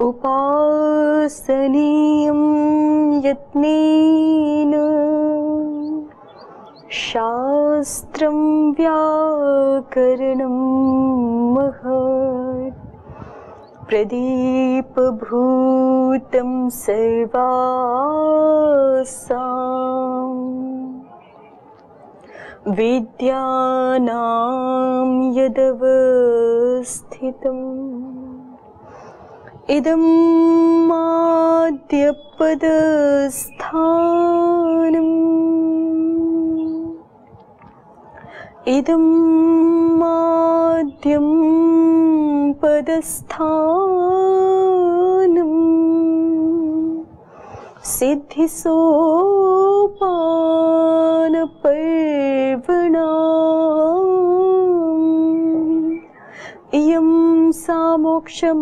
उपासनीयं यत्नेन शास्त्रं व्याकरणं महत् प्रदीपभूतं सर्वासां विद्यानां यदवस्थितम् इदं माद्यपदस्थानम् इदं माद्यं पदस्थानम् सिद्धिसोपानपर्वणाम् इयं सा मोक्षमानानाम्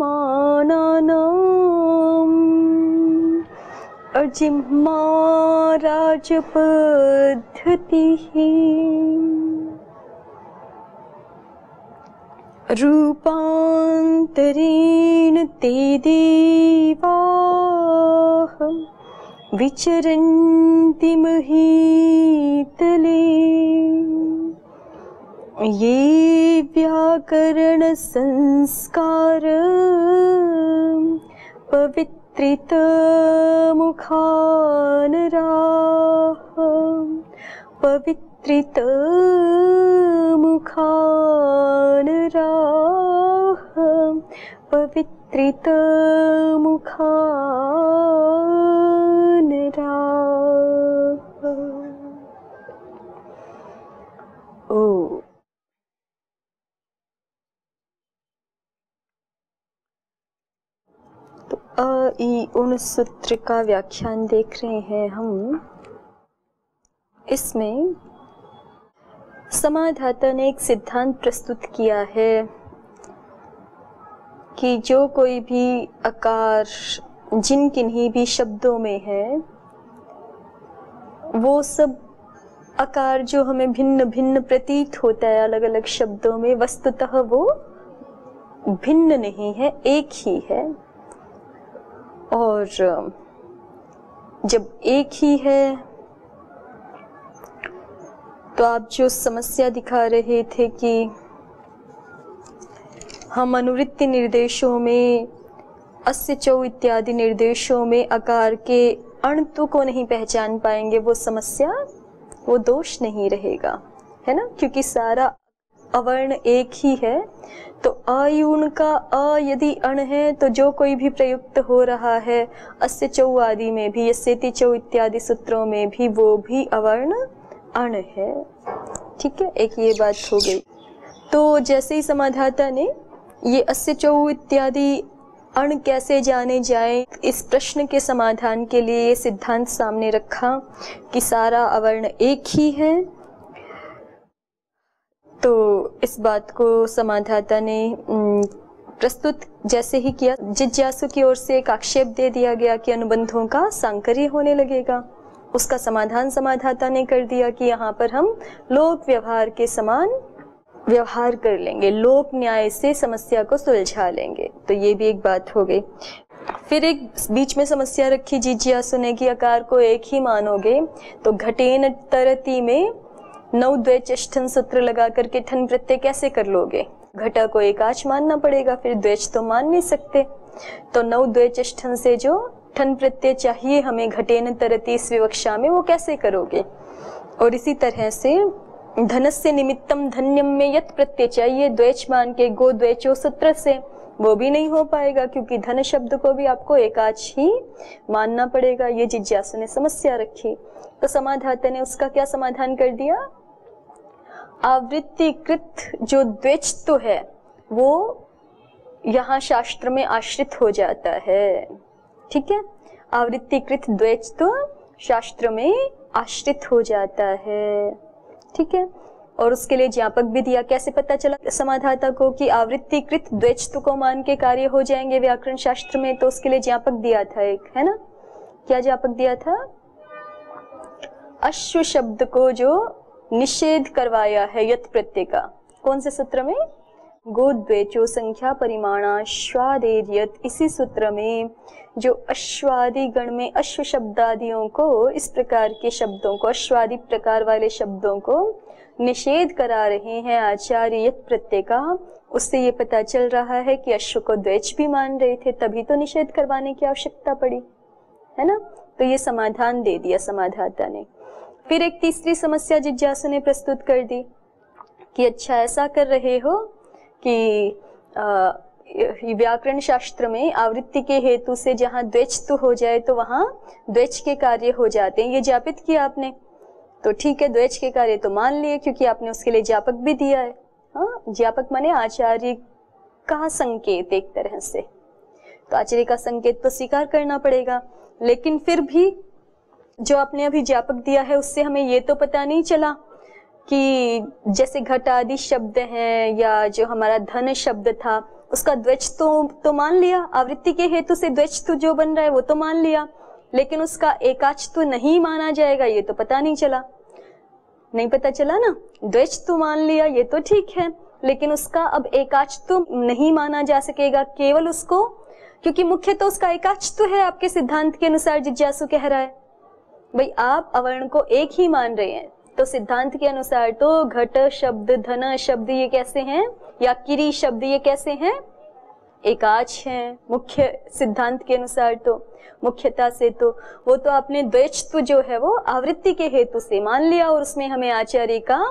अर्जिह्मा राजपद्धतिः रूपान्तरेण ते देवाः विचरन्ति महीतले ये व्याकरणसंस्कार पवित्रितमुखानराः पवित्रितमुखानराः पवित्रितमुखानराः। ओ तो अ ई उण सूत्र का व्याख्यान देख रहे हैं हम। इसमें समाधाता ने एक सिद्धांत प्रस्तुत किया है कि जो कोई भी आकार जिन किन्हीं भी शब्दों में है, वो सब आकार जो हमें भिन्न भिन्न प्रतीत होता है अलग अलग शब्दों में, वस्तुतः वो भिन्न नहीं है, एक ही है। और जब एक ही है तो आप जो समस्या दिखा रहे थे कि हम अनुवृत्ति निर्देशों में, अस्य चौ इत्यादि निर्देशों में आकार के अणतु को नहीं पहचान पाएंगे, वो समस्या, वो दोष नहीं रहेगा, है ना, क्योंकि सारा अवर्ण एक ही है। तो अयुण का अ यदि अण है तो जो कोई भी प्रयुक्त हो रहा है अस्य चौ आदि में भी, यस्येति चौ इत्यादि सूत्रों में भी, वो भी अवर्ण अण है। ठीक है, एक ये बात हो गई। तो जैसे ही समाधाता ने ये अस्य चौ इत्यादि अण कैसे जाने जाए, इस प्रश्न के समाधान के लिए ये सिद्धांत सामने रखा कि सारा अवर्ण एक ही है। तो इस बात को समाधाता ने प्रस्तुत जैसे ही किया, जिज्ञासु की ओर से एक आक्षेप दे दिया गया कि अनुबंधों का सांकर्य होने लगेगा। उसका समाधान समाधाता ने कर दिया कि यहाँ पर हम लोक व्यवहार के समान व्यवहार कर लेंगे, लोक न्याय से समस्या को सुलझा लेंगे। तो ये भी एक बात हो गई। फिर एक बीच में समस्या रखी जिज्ञासु ने कि आकार को एक ही मानोगे तो घटेन तरति में नौ द्वैचष्ठन सूत्र लगा करके ठन प्रत्यय कैसे कर लोगे? घटा को एकाच मानना पड़ेगा, फिर द्वैच तो मान नहीं सकते। तो नौ द्वैचष्ठन से जो ठन प्रत्यय चाहिए हमें घटेन तरति इस विवक्षा में, वो कैसे करोगे? और इसी तरह से धनस्य निमित्तम धन्यम में यत प्रत्यय चाहिए द्वैच मान के गो द्वैचो सूत्र से, वो भी नहीं हो पाएगा क्योंकि धन शब्द को भी आपको एकाच ही मानना पड़ेगा। ये जिज्ञासु ने समस्या रखी। तो समाधाता ने उसका क्या समाधान कर दिया? आवृत्तिकृत जो द्वैचत्व है वो यहाँ शास्त्र में आश्रित हो जाता है। ठीक है, आवृत्तिकृत द्वैचत्व शास्त्र में आश्रित हो जाता है। ठीक है, और उसके लिए ज्ञापक भी दिया। कैसे पता चला समाधाता को कि आवृत्तिकृत द्वैचत्व को मान के कार्य हो जाएंगे व्याकरण शास्त्र में? तो उसके लिए ज्ञापक दिया था एक, है ना? क्या ज्ञापक दिया था? अश्व शब्द को जो निषेध करवाया है यत प्रत्यय का, कौन से सूत्र में? गोद्वेचो संख्या परिमाणाश्वादेर्यत, इसी सूत्र में जो अश्वादि गण में अश्व शब्दादियों को, इस प्रकार के शब्दों को, अश्वादि प्रकार वाले शब्दों को निषेध करा रहे हैं आचार्य यत प्रत्यय का, उससे ये पता चल रहा है कि अश्व को द्वेष भी मान रहे थे, तभी तो निषेध करवाने की आवश्यकता पड़ी, है ना। तो ये समाधान दे दिया समाधाता ने। फिर एक तीसरी समस्या जिज्ञासु ने प्रस्तुत कर दी कि अच्छा ऐसा कर रहे हो कि व्याकरण शास्त्र में आवृत्ति के हेतु से जहाँ द्वेष्तु हो जाए तो वहां द्वेष के कार्य हो जाते हैं, ये ज्ञापित किया आपने, तो ठीक है, द्वेष के कार्य तो मान लिए क्योंकि आपने उसके लिए ज्ञापक भी दिया है। हाँ, ज्ञापक माने आचार्य का संकेत एक तरह से, तो आचार्य का संकेत तो स्वीकार करना पड़ेगा। लेकिन फिर भी जो आपने अभी ज्ञापक दिया है उससे हमें ये तो पता नहीं चला कि जैसे घट आदि शब्द हैं या जो हमारा धन शब्द था उसका द्वेष तो मान लिया, आवृत्ति के हेतु से द्वेष तो जो बन रहा है वो तो मान लिया, लेकिन उसका एकाच तो नहीं माना जाएगा, ये तो पता नहीं चला, नहीं पता चला ना। द्वेष तो मान लिया ये तो ठीक है, लेकिन उसका अब एकाच तो नहीं माना जा सकेगा केवल उसको, क्योंकि मुख्य तो उसका एकाच तो है आपके सिद्धांत के अनुसार। जिज्ञासु कह रहा है भाई आप अवर्ण को एक ही मान रहे हैं, तो सिद्धांत के अनुसार तो घट शब्द, धन शब्द ये कैसे हैं, या किरी शब्द ये कैसे हैं, एकाच हैं मुख्य सिद्धांत के अनुसार, तो मुख्यता से तो वो तो आपने द्वेष तो जो है वो आवृत्ति के हेतु से मान लिया, और उसमें हमें आचार्य का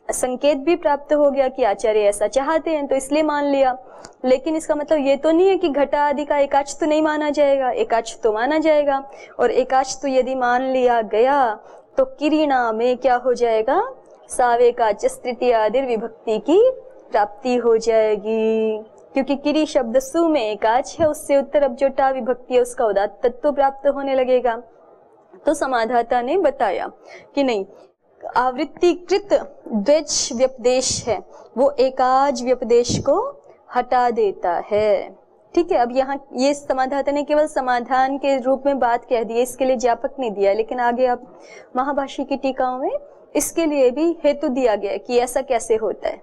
संकेत भी प्राप्त हो गया कि आचार्य ऐसा चाहते हैं तो इसलिए मान लिया। लेकिन इसका मतलब ये तो नहीं है कि घटा आदि का एकाच तो नहीं माना जाएगा, एकाच तो माना जाएगा, और एकाच तो यदि मान लिया गया तो किरीणा में क्या हो जाएगा, सावेकाच तृतीय आदि विभक्ति की प्राप्ति हो जाएगी, क्योंकि किरी शब्द सु में एकाच है, उससे उत्तर अब जो टा विभक्ति है उसका उदात्त तत्व प्राप्त होने लगेगा। तो समाधाता ने बताया कि नहीं, आवृत्तिकृत द्वेष व्यपदेश है वो एकाज व्यपदेश को हटा देता है। ठीक है, अब यहाँ ये समाधाता ने केवल समाधान के रूप में बात कह दी है, इसके लिए ज्ञापक नहीं दिया, लेकिन आगे अब महाभाष्य की टीकाओं में इसके लिए भी हेतु दिया गया कि ऐसा कैसे होता है।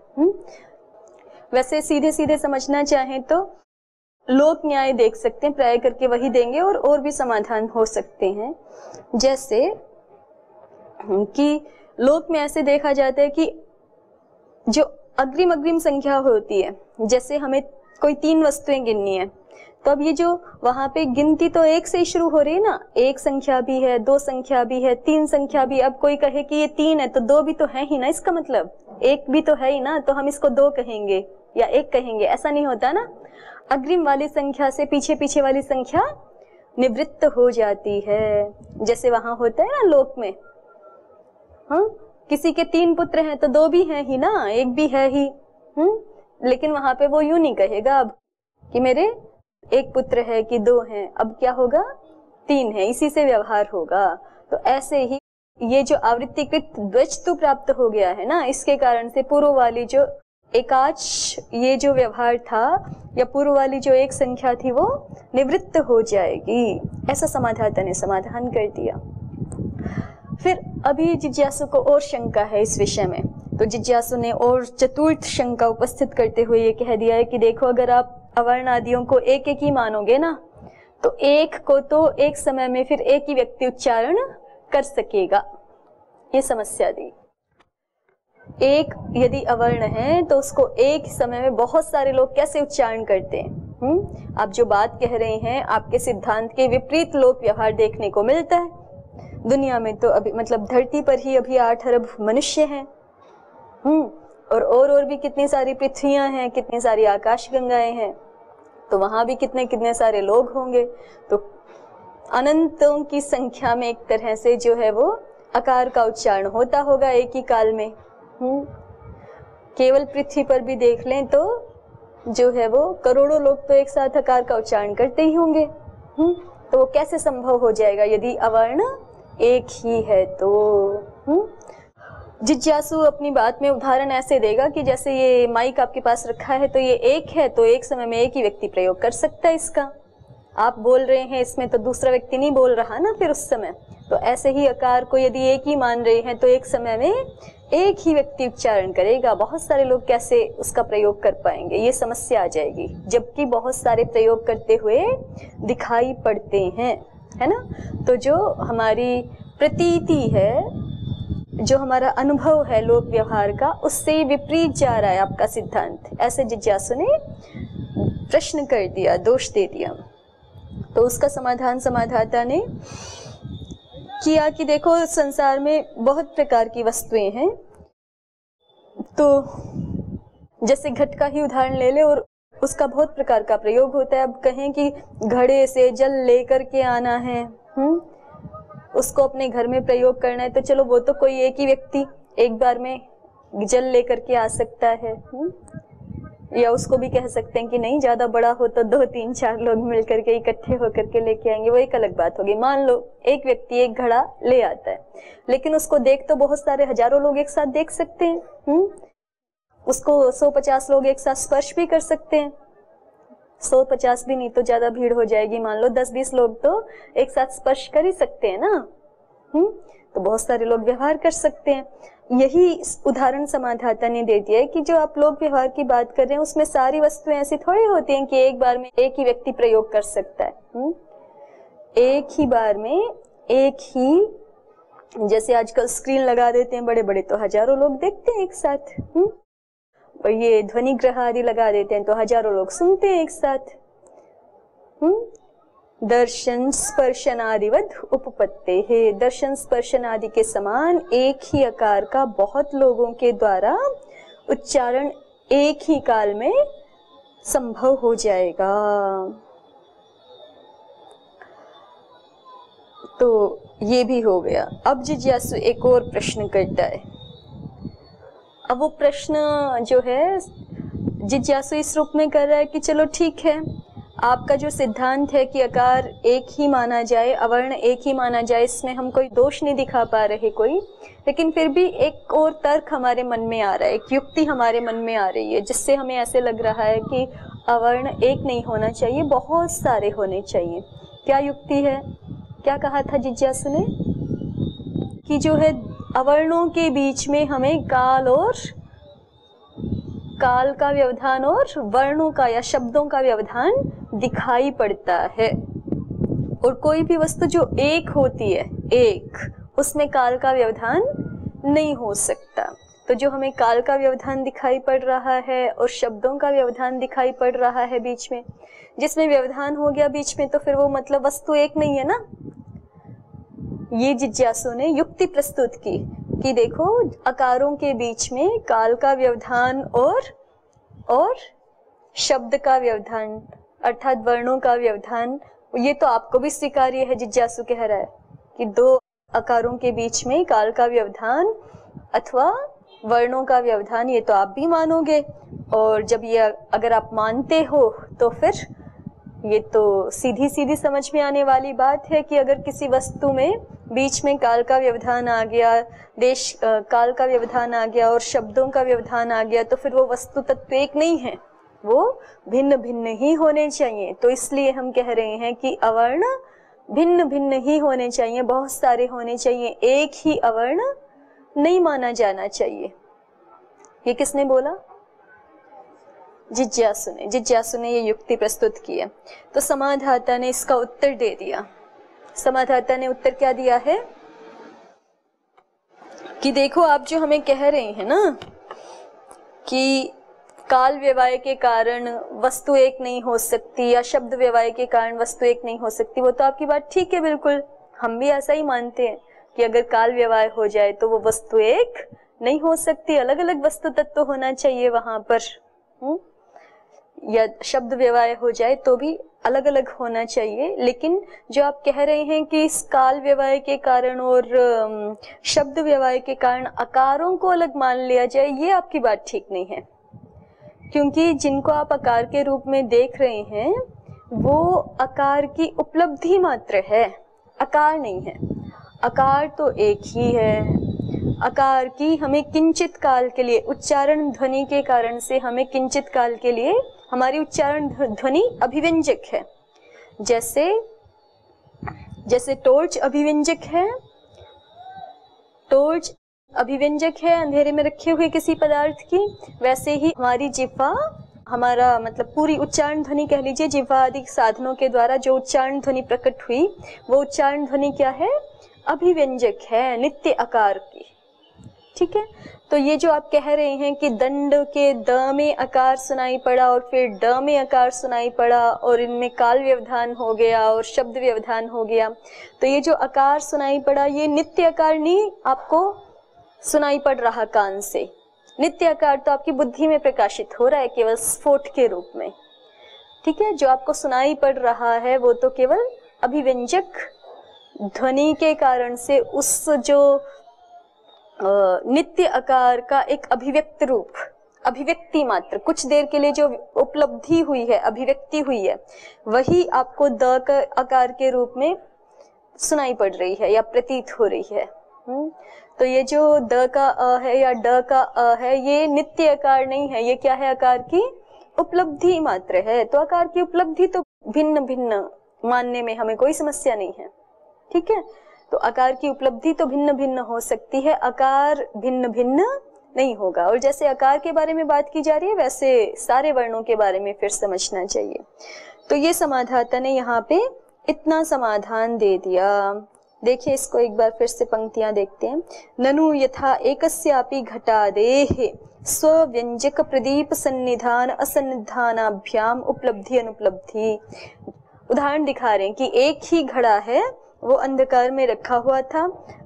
वैसे सीधे सीधे समझना चाहें तो लोक न्याय देख सकते हैं, प्राय करके वही देंगे, और भी समाधान हो सकते हैं। जैसे कि लोक में ऐसे देखा जाता है कि जो अग्रिम अग्रिम संख्या होती है, जैसे हमें कोई 3 वस्तुएं गिननी है, तो अब ये जो वहां पे गिनती तो 1 से ही शुरू हो रही है ना, 1 संख्या भी है, 2 संख्या भी है, 3 संख्या भी। अब कोई कहे कि ये 3 है तो 2 भी तो है ही ना, इसका मतलब 1 भी तो है ही ना, तो हम इसको 2 कहेंगे या 1 कहेंगे, ऐसा नहीं होता ना। अग्रिम वाली संख्या से पीछे पीछे वाली संख्या निवृत्त हो जाती है, जैसे वहां होता है ना लोक में। हाँ, किसी के 3 पुत्र हैं तो 2 भी हैं ही ना, 1 भी है ही। लेकिन वहां पे वो यूं नहीं कहेगा अब कि मेरे 1 पुत्र है कि 2 हैं, अब क्या होगा 3 है, इसी से व्यवहार होगा। तो ऐसे ही ये जो आवृत्तिकृत द्वैत्व प्राप्त हो गया है ना, इसके कारण से पूर्व वाली जो एकाच ये जो व्यवहार था या पूर्व वाली जो एक संख्या थी वो निवृत्त हो जाएगी, ऐसा समाधाता ने समाधान कर दिया। फिर अभी जिज्ञासु को और शंका है इस विषय में, तो जिज्ञासु ने और चतुर्थ शंका उपस्थित करते हुए ये कह दिया है कि देखो, अगर आप अवर्ण आदियों को एक एक ही मानोगे ना, तो एक को तो एक समय में फिर एक ही व्यक्ति उच्चारण कर सकेगा, ये समस्या दी। एक यदि अवर्ण है तो उसको एक समय में बहुत सारे लोग कैसे उच्चारण करते हैं। आप जो बात कह रहे हैं आपके सिद्धांत के विपरीत लोक व्यवहार देखने को मिलता है दुनिया में। तो अभी मतलब धरती पर ही अभी 8 अरब मनुष्य हैं, और भी कितनी सारी पृथ्वियां हैं, कितनी सारी आकाश गंगाएं हैं, तो वहां भी कितने कितने सारे लोग होंगे। तो अनंतों की संख्या में एक तरह से जो है वो आकार का उच्चारण होता होगा एक ही काल में। केवल पृथ्वी पर भी देख लें तो जो है वो करोड़ों लोग तो एक साथ आकार का उच्चारण करते ही होंगे। तो वो कैसे संभव हो जाएगा यदि अवर्ण एक ही है तो। जिज्ञासु अपनी बात में उदाहरण ऐसे देगा कि जैसे ये माइक आपके पास रखा है तो ये एक है, तो एक समय में एक ही व्यक्ति प्रयोग कर सकता है इसका। आप बोल रहे हैं इसमें तो दूसरा व्यक्ति नहीं बोल रहा ना फिर उस समय। तो ऐसे ही आकार को यदि एक ही मान रहे हैं तो एक समय में एक ही व्यक्ति उच्चारण करेगा, बहुत सारे लोग कैसे उसका प्रयोग कर पाएंगे, ये समस्या आ जाएगी, जबकि बहुत सारे प्रयोग करते हुए दिखाई पड़ते हैं, है ना। तो जो हमारी प्रतीति है, जो हमारा अनुभव है लोक व्यवहार का, उससे विपरीत जा रहा है आपका सिद्धांत, ऐसे जिज्ञासु ने प्रश्न कर दिया, दोष दे दिया। तो उसका समाधान समाधाता ने किया कि देखो संसार में बहुत प्रकार की वस्तुएं हैं, तो जैसे घट का ही उदाहरण ले ले और उसका बहुत प्रकार का प्रयोग होता है। अब कहें कि घड़े से जल लेकर के आना है, उसको अपने घर में प्रयोग करना है, तो चलो वो तो कोई एक ही व्यक्ति एक बार में जल लेकर के आ सकता है, या उसको भी कह सकते हैं कि नहीं ज्यादा बड़ा हो तो 2-3-4 लोग मिलकर के इकट्ठे होकर के लेके आएंगे, वो एक अलग बात होगी। मान लो एक व्यक्ति एक घड़ा ले आता है, लेकिन उसको देख तो बहुत सारे हजारों लोग एक साथ देख सकते हैं, उसको 100-50 लोग एक साथ स्पर्श भी कर सकते हैं, 100-50 भी नहीं तो ज्यादा भीड़ हो जाएगी, मान लो 10-20 लोग तो एक साथ स्पर्श कर ही सकते हैं ना, तो बहुत सारे लोग व्यवहार कर सकते हैं। यही उदाहरण समाधाता ने दे दिया है कि जो आप लोग व्यवहार की बात कर रहे हैं उसमें सारी वस्तुएं ऐसी थोड़ी होती हैं कि एक बार में एक ही व्यक्ति प्रयोग कर सकता है। एक ही बार में एक ही, जैसे आजकल स्क्रीन लगा देते हैं बड़े बड़े, तो हजारों लोग देखते हैं एक साथ, और ये ध्वनि ग्रह आदि लगा देते हैं तो हजारों लोग सुनते हैं एक साथ। दर्शन स्पर्शनादिवद उपपत्ते है, दर्शन स्पर्शन आदि के समान एक ही आकार का बहुत लोगों के द्वारा उच्चारण एक ही काल में संभव हो जाएगा। तो ये भी हो गया। अब जिज्ञासु एक और प्रश्न करता है। अब वो प्रश्न जो है जिज्ञासु इस रूप में कर रहा है कि चलो ठीक है, आपका जो सिद्धांत है कि आकार एक ही माना जाए, अवर्ण एक ही माना जाए, इसमें हम कोई दोष नहीं दिखा पा रहे कोई, लेकिन फिर भी एक और तर्क हमारे मन में आ रहा है, एक युक्ति हमारे मन में आ रही है, जिससे हमें ऐसे लग रहा है कि अवर्ण एक नहीं होना चाहिए, बहुत सारे होने चाहिए। क्या युक्ति है? क्या कहा था जिज्ञासु ने कि जो है अवर्णों के बीच में हमें काल का व्यवधान और वर्णों का या शब्दों का व्यवधान दिखाई पड़ता है, और कोई भी वस्तु जो एक होती है, एक, उसमें काल का व्यवधान नहीं हो सकता। तो जो हमें काल का व्यवधान दिखाई पड़ रहा है और शब्दों का व्यवधान दिखाई पड़ रहा है बीच में, जिसमें व्यवधान हो गया बीच में, तो फिर वो मतलब वस्तु एक नहीं है ना। ये जिज्ञासु ने युक्ति प्रस्तुत की कि देखो आकारों के बीच में काल का व्यवधान और शब्द का व्यवधान अर्थात वर्णों का व्यवधान, ये तो आपको भी स्वीकार्य है। जिज्ञासु कह रहा है कि दो आकारों के बीच में काल का व्यवधान अथवा वर्णों का व्यवधान, ये तो आप भी मानोगे, और जब ये अगर आप मानते हो तो फिर ये तो सीधी सीधी समझ में आने वाली बात है कि अगर किसी वस्तु में बीच में काल का व्यवधान आ गया, देश काल का व्यवधान आ गया और शब्दों का व्यवधान आ गया, तो फिर वो वस्तु तत्व एक नहीं है, वो भिन्न भिन्न ही होने चाहिए। तो इसलिए हम कह रहे हैं कि अवर्ण भिन्न भिन्न ही होने चाहिए, बहुत सारे होने चाहिए, एक ही अवर्ण नहीं माना जाना चाहिए। ये किसने बोला? जिज्ञासु ने ये युक्ति प्रस्तुत की है। तो समाधाता ने इसका उत्तर दे दिया। समाधाता ने उत्तर क्या दिया है कि देखो आप जो हमें कह रहे हैं ना कि काल व्यवहार के कारण वस्तु एक नहीं हो सकती या शब्द व्यवहार के कारण वस्तु एक नहीं हो सकती, वो तो आपकी बात ठीक है, बिल्कुल हम भी ऐसा ही मानते हैं कि अगर काल व्यवहार हो जाए तो वो वस्तु एक नहीं हो सकती, अलग अलग वस्तु तत्व होना चाहिए वहां पर। या शब्द व्यवहार हो जाए तो भी अलग अलग होना चाहिए। लेकिन जो आप कह रहे हैं कि इस काल व्यवहार के कारण और शब्द व्यवहार के कारण आकारों को अलग मान लिया जाए, ये आपकी बात ठीक नहीं है, क्योंकि जिनको आप आकार के रूप में देख रहे हैं वो आकार की उपलब्धि मात्र है, आकार नहीं है। आकार तो एक ही है। आकार की हमें किंचित काल के लिए उच्चारण ध्वनि के कारण से हमें किंचित काल के लिए हमारी उच्चारण ध्वनि अभिव्यंजक है। जैसे टॉर्च अभिव्यंजक है, टॉर्च अभिव्यंजक है अंधेरे में रखे हुए किसी पदार्थ की, वैसे ही हमारी जिह्वा, हमारा मतलब पूरी उच्चारण ध्वनि कह लीजिए, जिह्वा आदि साधनों के द्वारा जो उच्चारण ध्वनि प्रकट हुई, वो उच्चारण ध्वनि क्या है? अभिव्यंजक है, नित्य आकार की। ठीक है, तो ये जो आप कह रहे हैं कि दंड के द में आकार सुनाई पड़ा और फिर ड में आकार सुनाई पड़ा और इनमें काल व्यवधान हो गया और शब्द व्यवधान हो गया, तो ये जो आकार सुनाई पड़ा ये नित्य आकार नहीं आपको सुनाई पड़ रहा कान से। नित्य आकार तो आपकी बुद्धि में प्रकाशित हो रहा है केवल स्फोट के रूप में। ठीक है, जो आपको सुनाई पड़ रहा है वो तो केवल अभिव्यंजक ध्वनि के कारण से उस जो नित्य आकार का एक अभिव्यक्त रूप, अभिव्यक्ति मात्र, कुछ देर के लिए जो उपलब्धि हुई है, अभिव्यक्ति हुई है, वही आपको द का आकार के रूप में सुनाई पड़ रही है या प्रतीत हो रही है। तो ये जो द का अ है या ड का अ है, ये नित्य आकार नहीं है, ये क्या है? आकार की उपलब्धि मात्र है। तो आकार की उपलब्धि तो भिन्न भिन्न मानने में हमें कोई समस्या नहीं है। ठीक है, तो आकार की उपलब्धि तो भिन्न भिन्न हो सकती है, आकार भिन्न भिन्न नहीं होगा। और जैसे आकार के बारे में बात की जा रही है वैसे सारे वर्णों के बारे में फिर समझना चाहिए। तो ये समाधाता ने यहाँ पे इतना समाधान दे दिया। देखिए इसको एक बार फिर से पंक्तियां देखते हैं। ननु यथा एकस्यापि घटादेः स्वव्यंजक प्रदीप सन्निधान असन्निधानाभ्याम उपलब्धि अनुपलब्धि। उदाहरण दिखा रहे हैं कि एक ही घड़ा है, वो अंधकार में रखा हुआ था,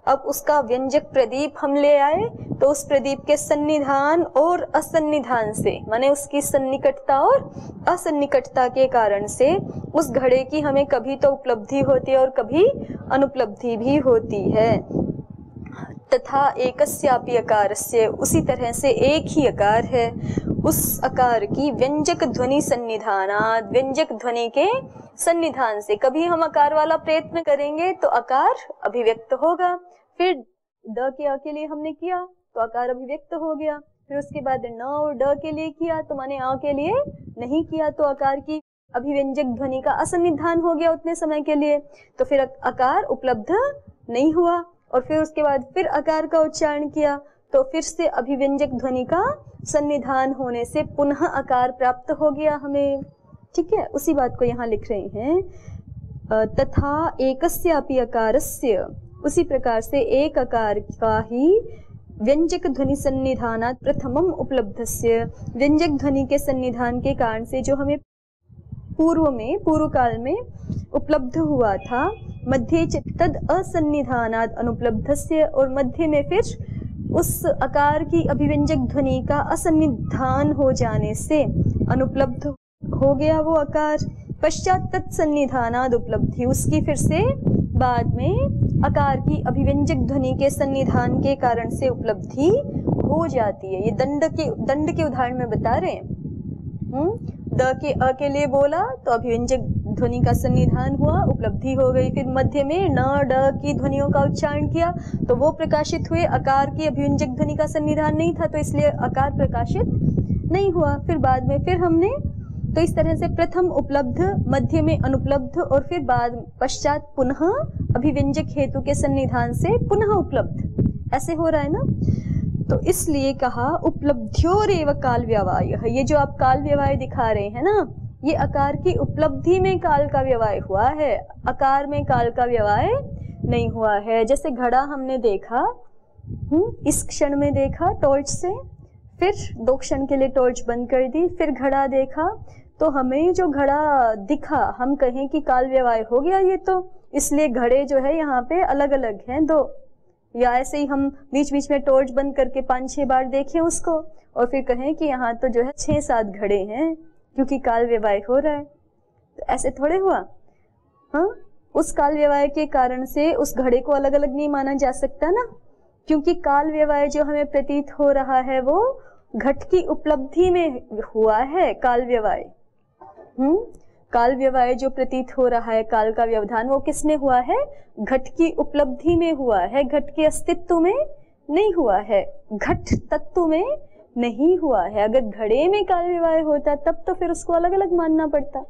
अब उसका व्यंजक प्रदीप हम ले आए, तो उस प्रदीप के सन्निधान और असन्निधान से, माने उसकी सन्निकटता और असन्निकटता के कारण से उस घड़े की हमें कभी तो उपलब्धि होती है और कभी अनुपलब्धि भी होती है। तथा एकस्यापि आकारस्य, उसी तरह से एक ही आकार है, उस आकार की व्यंजक ध्वनि सन्निधानात्, व्यंजक ध्वनि के सन्निधान से कभी हम आकार वाला प्रयत्न करेंगे तो आकार अभिव्यक्त होगा, फिर द के अ के लिए हमने किया तो आकार अभिव्यक्त हो गया, फिर उसके बाद न और ड के लिए किया तो माने आ के लिए नहीं किया तो आकार की अभिव्यंजक ध्वनि का असन्निधान हो गया उतने समय के लिए, तो फिर आकार उपलब्ध नहीं हुआ। और फिर उसके बाद फिर आकार का उच्चारण किया तो फिर से अभिव्यंजक ध्वनि का सन्निधान होने से पुनः आकार प्राप्त हो गया हमें। ठीक है, उसी बात को यहाँ लिख रहे हैं। तथा एकस्यापि आकारस्य, उसी प्रकार से एक आकार का ही व्यंजक ध्वनि सन्निधानात् प्रथमम उपलब्धस्य, व्यंजक ध्वनि के सन्निधान के कारण से जो हमें पूर्व काल में उपलब्ध हुआ था, मध्य च तद असन्निधानात् अनुपलब्धस्य, और मध्य में फिर उस आकार की अभिव्यंजक ध्वनि का असन्निधान हो जाने से अनुपलब्ध हो गया वो आकार। पश्चात तत्सन्निधानाद उपलब्धि, उसकी फिर से बाद में आकार की अभिव्यंजक ध्वनि के सन्निधान के कारण से उपलब्धि हो जाती है। ये दंड के उदाहरण में बता रहे हैं। द के अ के लिए बोला तो अभिव्यंजक ध्वनि का सन्निधान हुआ, उपलब्धि हो गई। फिर मध्य में न ड की ध्वनियों का उच्चारण किया तो वो प्रकाशित हुए, आकार की अभिव्यंजक ध्वनि का सन्निधान नहीं था तो इसलिए आकार प्रकाशित नहीं हुआ। फिर बाद में फिर हमने, तो इस तरह से प्रथम उपलब्ध, मध्य में अनुपलब्ध और फिर बाद पश्चात पुनः अभिव्यंजक हेतु के सन्निधान से पुनः उपलब्ध, ऐसे हो रहा है ना। तो इसलिए कहा उपलब्ध्योरेव काल व्यवाय। ये जो आप काल व्यवाय दिखा रहे हैं ना, ये आकार की उपलब्धि में काल का व्यवाय हुआ है, आकार में काल का व्यवाय नहीं हुआ है। जैसे घड़ा हमने देखा, इस क्षण में देखा टॉर्च से, फिर 2 क्षण के लिए टॉर्च बंद कर दी, फिर घड़ा देखा, तो हमें जो घड़ा दिखा हम कहें कि काल व्यवाय हो गया ये तो, इसलिए घड़े जो है यहाँ पे अलग अलग हैं 2। या ऐसे ही हम बीच बीच में टॉर्च बंद करके 5-6 बार देखें उसको और फिर कहें कि यहाँ तो जो है 6-7 घड़े हैं क्योंकि काल व्यवाय हो रहा है। तो ऐसे थोड़े हुआ। हाँ, उस काल व्यवाय के कारण से उस घड़े को अलग अलग नहीं माना जा सकता ना, क्योंकि काल व्यवाय जो हमें प्रतीत हो रहा है वो घट की उपलब्धि में हुआ है काल व्यवाय। काल व्यवाय जो प्रतीत हो रहा है, काल का व्यवधान, वो किसने हुआ है? घट की उपलब्धि में हुआ है, घट के अस्तित्व में नहीं हुआ है, घट तत्व में नहीं हुआ है। अगर घड़े में काल व्यवाय होता तब तो फिर उसको अलग अलग मानना पड़ता।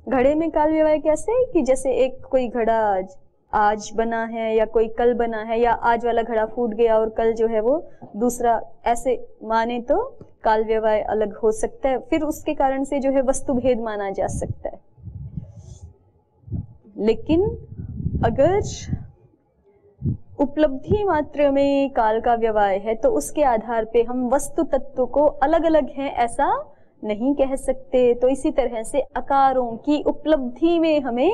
घड़े में काल व्यवाय कैसे कि जैसे एक कोई घड़ा आज बना है या कोई कल बना है, या आज वाला घड़ा फूट गया और कल जो है वो दूसरा, ऐसे माने तो काल व्यवहार अलग हो सकता है, फिर उसके कारण से जो है वस्तु भेद माना जा सकता है। लेकिन अगर उपलब्धि मात्र में काल का व्यवहार है तो उसके आधार पे हम वस्तु तत्व को अलग अलग हैं ऐसा नहीं कह सकते। तो इसी तरह से आकारों की उपलब्धि में हमें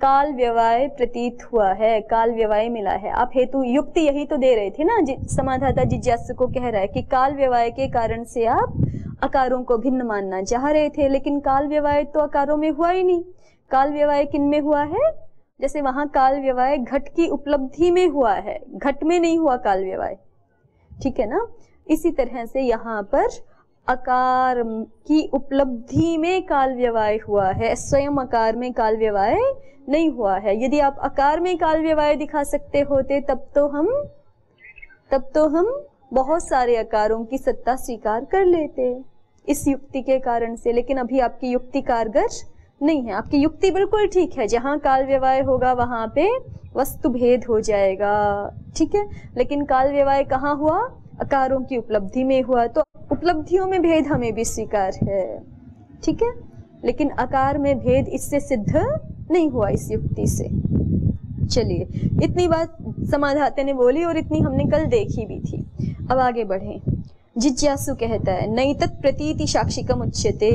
काल व्यवहार प्रतीत हुआ है, काल व्यवहार मिला है। आप हेतु युक्ति यही तो दे रहे थे ना, समाधाता जिज्ञासु को कह रहा है कि काल व्यवहार के कारण से आप आकारों को भिन्न मानना चाह रहे थे, लेकिन काल व्यवहार तो आकारों में हुआ ही नहीं। काल व्यवहार किन में हुआ है? जैसे वहां काल व्यवहार घट की उपलब्धि में हुआ है, घट में नहीं हुआ काल व्यवहार, ठीक है ना। इसी तरह से यहाँ पर आकार की उपलब्धि में काल व्यवहार हुआ है, स्वयं आकार में काल व्यवहार नहीं हुआ है। यदि आप आकार में काल व्यवहार दिखा सकते होते तब तो हम बहुत सारे आकारों की सत्ता स्वीकार कर लेते इस युक्ति के कारण से, लेकिन अभी आपकी युक्ति कारगर नहीं है। आपकी युक्ति बिल्कुल ठीक है, जहां काल व्यवहार होगा वहां पे वस्तु भेद हो जाएगा, ठीक है। लेकिन काल व्यवहार कहाँ हुआ? आकारों की उपलब्धि में हुआ, तो उपलब्धियों में भेद हमें भी स्वीकार है, ठीक है। लेकिन आकार में भेद इससे सिद्ध नहीं हुआ इस युक्ति से। चलिए, इतनी बात समाधाता ने बोली और इतनी हमने कल देखी भी थी। अब आगे बढ़े। जिज्ञासु कहता है नैतत् प्रतीति साक्षिकम उच्यते।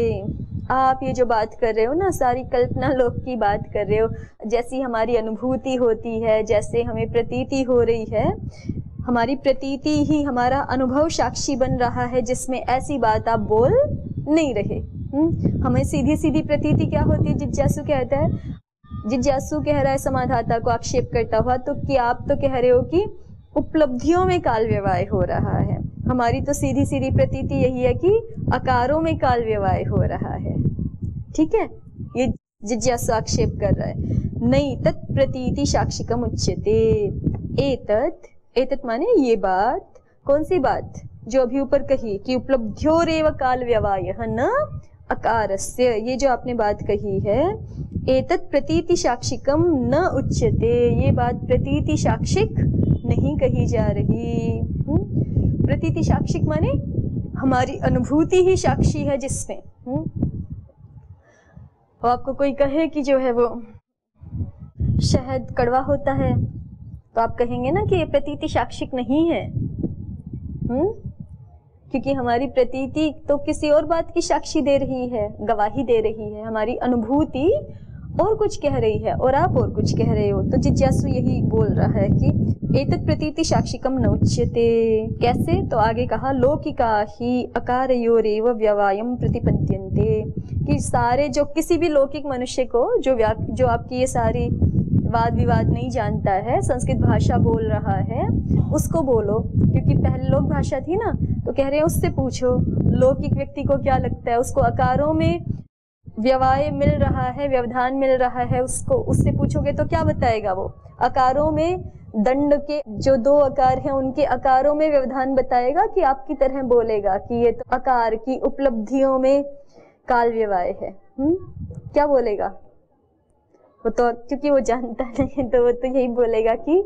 आप ये जो बात कर रहे हो ना, सारी कल्पना लोक की बात कर रहे हो, जैसी हमारी अनुभूति होती है, जैसे हमें प्रतीति हो रही है, हमारी प्रतीति ही हमारा अनुभव साक्षी बन रहा है, जिसमें ऐसी बात आप बोल नहीं रहे। हमें सीधी सीधी प्रतीति क्या होती है? जिज्ञासु कहता है, जिज्ञासु कह रहा है समाधाता को आक्षेप करता हुआ, तो कि आप तो कह रहे हो कि उपलब्धियों में काल व्यवहार हो रहा है। हमारी तो सीधी सीधी प्रतीति यही है कि आकारों में काल व्यवहार हो रहा है, ठीक है। ये जिज्ञासु आक्षेप कर रहा है। नैतत् प्रतीति साक्षिकम उच्यते। एतत् माने ये बात, कौन सी बात? जो अभी ऊपर कही कि उपलब्ध्योरेव काल व्यवहार न अकारस्य, ये जो आपने बात कही है, एतत् प्रतीति साक्षिकम न उच्यते, ये बात प्रतीति साक्षिक नहीं कही जा रही। प्रतीति साक्षिक माने हमारी अनुभूति ही साक्षी है जिसमें। और आपको कोई कहे कि जो है वो शहद कड़वा होता है, तो आप कहेंगे ना कि ये प्रतीति साक्षिक नहीं है, क्योंकि हमारी प्रतीति तो किसी और बात की साक्षी दे रही है, गवाही दे रही है। हमारी अनुभूति और कुछ कह रही है और आप और कुछ कह रहे हो। तो जिज्ञासु यही बोल रहा है कि एतत् प्रतीति साक्षिकम न उच्यते। कैसे? तो आगे कहा लौकिका ही अकारयोरेव व्यवायम प्रतिपद्यन्ते, कि सारे जो किसी भी लौकिक मनुष्य को जो आपकी ये सारी वाद विवाद नहीं जानता है, संस्कृत भाषा बोल रहा है, उसको बोलो, क्योंकि पहले लोक भाषा थी ना, तो कह रहे हैं उससे पूछो लौकिक व्यक्ति को क्या लगता है, उसको आकारों में व्यवहार मिल रहा है, व्यवधान मिल रहा है, उससे पूछोगे तो क्या बताएगा? वो आकारों में दंड के जो दो आकार हैं उनके आकारों में व्यवधान बताएगा, कि आपकी तरह बोलेगा कि ये तो आकार की उपलब्धियों में काल व्यवहार है। क्या बोलेगा वो? तो क्योंकि वो जानता नहीं तो वो तो यही बोलेगा कि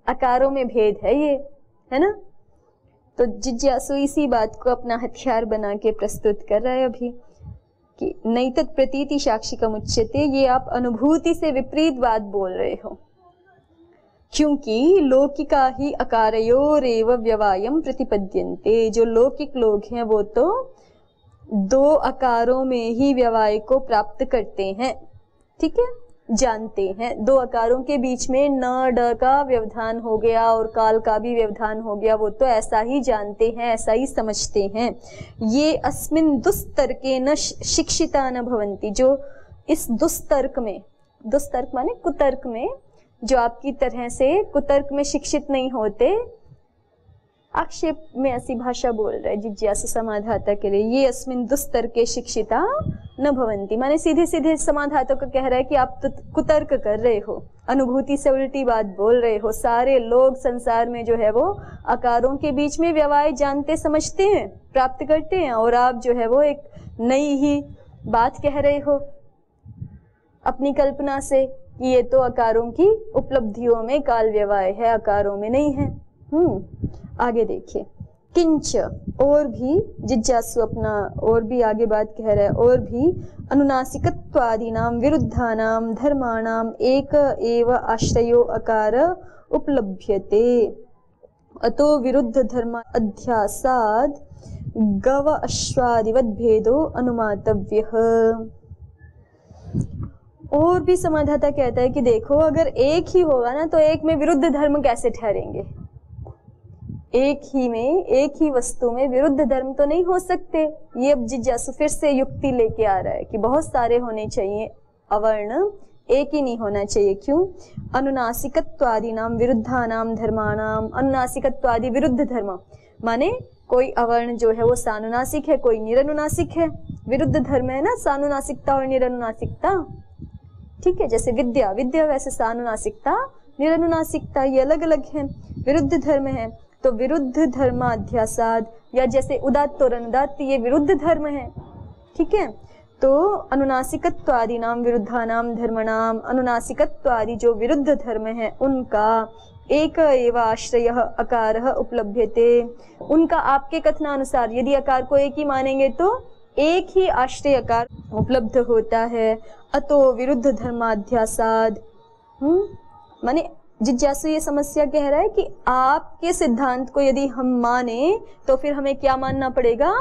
आकारों में भेद है, ये है ना। तो जिज्ञासु इसी बात को अपना हथियार बना के प्रस्तुत कर रहा है अभी कि नैतत् प्रतीति साक्षिकम उच्यते। ये आप अनुभूति से विपरीत बात बोल रहे हो, क्योंकि लौकिका ही अकारयोरेव व्यवायम प्रतिपद्यन्ते। जो लौकिक लोग हैं वो तो दो आकारों में ही व्यवहार को प्राप्त करते हैं, ठीक है, जानते हैं। दो आकारों के बीच में न ड का व्यवधान हो गया और काल का भी व्यवधान हो गया, वो तो ऐसा ही जानते हैं, ऐसा ही समझते हैं। ये अस्मिन् दुस्तर्के न शिक्षिता न भवन्ति। जो इस दुस्तर्क में, दुस्तर्क माने कुतर्क में, जो आपकी तरह से कुतर्क में शिक्षित नहीं होते, आक्षेप में ऐसी भाषा बोल रहा है जिज्ञासु समाधाता के लिए। ये अस्मिन् दुस्तर्के शिक्षिता न भवन्ति, माने सीधे सीधे समाधाता को कह रहा है कि आप तो कुतर्क कर रहे हो, अनुभूति से उल्टी बात बोल रहे हो। सारे लोग संसार में जो है वो आकारों के बीच में व्यवहार जानते समझते हैं, प्राप्त करते हैं, और आप जो है वो एक नई ही बात कह रहे हो अपनी कल्पना से। कि ये तो आकारों की उपलब्धियों में काल व्यवहार है, आकारों में नहीं है। आगे देखिए, किंच, और भी जिज्ञासु अपना और भी आगे बात कह रहा है, और भी अनुनासिकत्वादीनां विरुद्धानां धर्माणां एक एव आश्रयो अकार उपलभ्यते, अतो विरुद्ध धर्म अध्यासाद गव अश्वादिवत भेदो अनुमातव्यः। और भी समाधाता कहता है कि देखो, अगर एक ही होगा ना तो एक में विरुद्ध धर्म कैसे ठहरेंगे? एक ही में, एक ही वस्तु में विरुद्ध धर्म तो नहीं हो सकते। ये अब जिज्ञासु फिर से युक्ति लेके आ रहा है कि बहुत सारे होने चाहिए अवर्ण, एक ही नहीं होना चाहिए। क्यों? अनुनासिकत्वादीनां विरुद्धानां धर्माणाम, अनुनासिकत्वादि विरुद्ध धर्म माने कोई अवर्ण जो है वो सानुनासिक है, कोई निरनुनासिक है। विरुद्ध धर्म है ना सानुनासिकता और निरनुनासिकता, ठीक है। जैसे विद्या, विद्या वैसे सानुनासिकता, निरनुनासिकता ये अलग अलग है, विरुद्ध धर्म है। तो विरुद्ध धर्माध्यासाद, या जैसे उदात्त और अनुदात्त ये विरुद्ध धर्म है, ठीक है। तो अनुनासिकत्वादीनां विरुद्धानां धर्मणाम, अनुनासिकत्वादि जो विरुद्ध धर्म है उनका एक एव आश्रयः अकारः उपलभ्यते, उनका आपके कथनानुसार यदि आकार को एक ही मानेंगे तो एक ही आश्रय आकार उपलब्ध होता है। अतो विरुद्ध धर्माध्यासाद, माने जिज्ञासु ये समस्या कह रहा है कि आपके सिद्धांत को यदि हम माने तो फिर हमें क्या मानना पड़ेगा?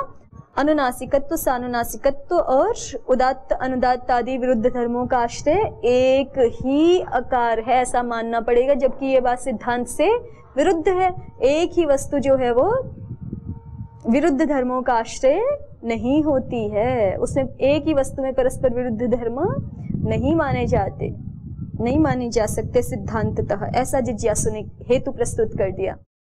अनुनासिकत्व, सानुनासिकत्व और उदात्त अनुदात्त आदि विरुद्ध धर्मों का आश्रय एक ही आकार है, ऐसा मानना पड़ेगा। जबकि ये बात सिद्धांत से विरुद्ध है। एक ही वस्तु जो है वो विरुद्ध धर्मों का आश्रय नहीं होती है, उसमें एक ही वस्तु में परस्पर विरुद्ध धर्म नहीं माने जाते, नहीं माने जा सकते सिद्धांततः। ऐसा जिज्ञासु ने हेतु प्रस्तुत कर दिया।